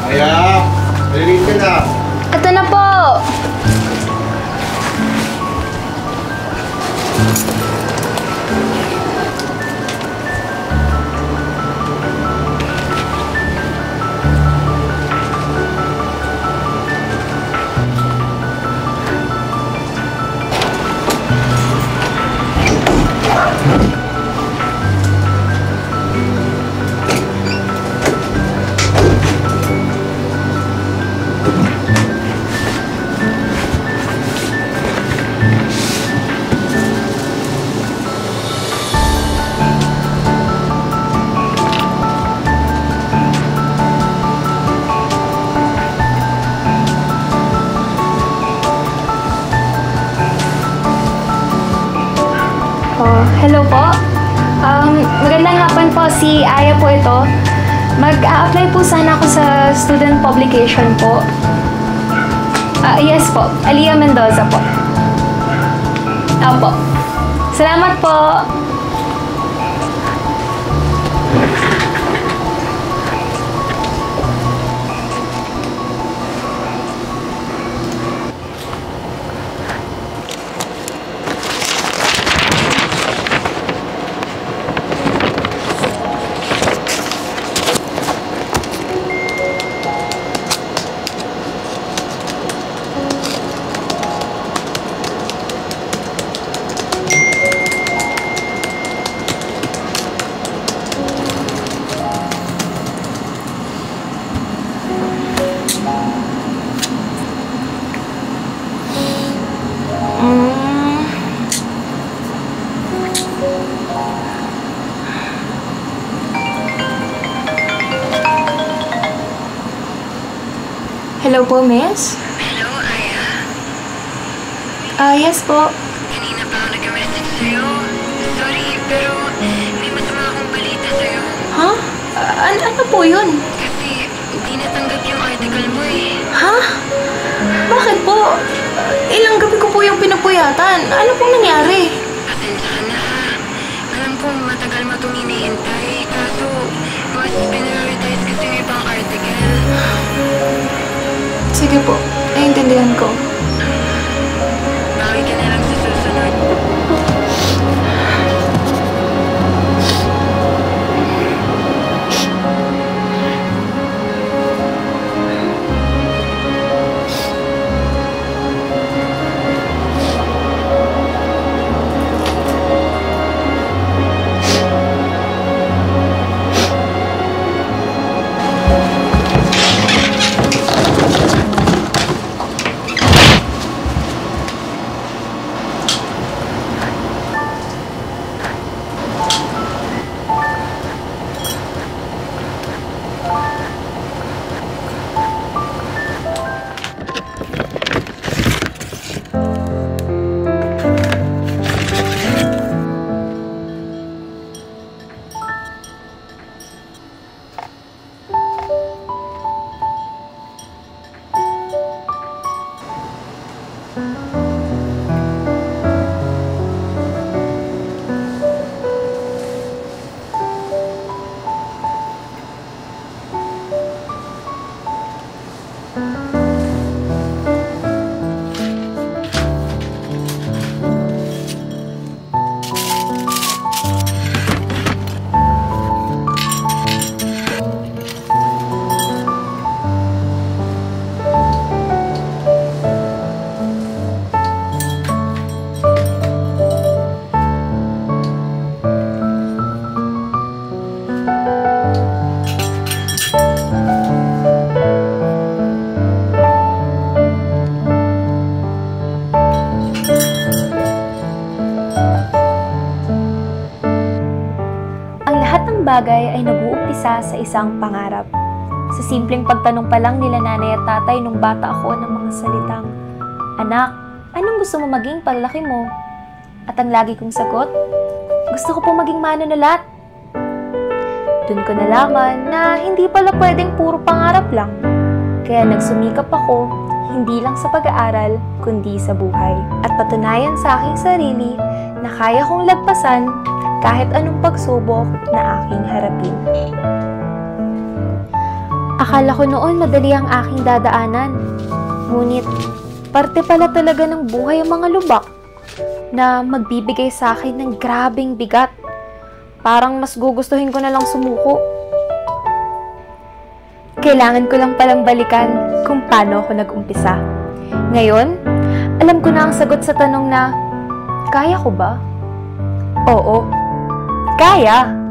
Aya, narinig ka na. Ito na po! Hello po. Magandang hapon po. Si Aya po ito. Mag-a-apply po sana ako sa student publication po. Yes po. Aliyah Mendoza po. Opo. Salamat po. Hello po, miss? Hello, Aya. Yes po. Kanina pa ako nag-message sa'yo. Sorry, pero may masama akong balita sa'yo. Ha? Ano po yun? Kasi hindi natanggap yung article mo eh. Ha? Bakit po? Ilang gabi ko po yung pinapuyatan. Ano pong nangyari? Pasensya ka na ha. Alam kong matagal mo itong hinihintay. Kaso, mas prioritize kasi yung ibang article. Sige po. Naiintindihan ko. Bawi ka na lang sa susunod. bagay ay nag-uumpisa sa isang pangarap. Sa simpleng pagtanong pa lang nila nanay at tatay nung bata ako ng mga salitang, "Anak, anong gusto mo maging paglaki mo?" At ang lagi kong sagot, "Gusto ko pong maging manunulat." Doon ko nalaman na hindi pala pwedeng puro pangarap lang. Kaya nagsumikap ako, hindi lang sa pag-aaral, kundi sa buhay. At patunayan sa aking sarili na kaya kong lagpasan kahit anong pagsubok na aking harapin. Akala ko noon madali ang aking dadaanan. Ngunit, parte pala talaga ng buhay ang mga lubak na magbibigay sa akin ng grabing bigat. Parang mas gugustuhin ko na lang sumuko. Kailangan ko lang palang balikan kung paano ako nag-umpisa. Ngayon, alam ko na ang sagot sa tanong na, kaya ko ba? Oo, kaya!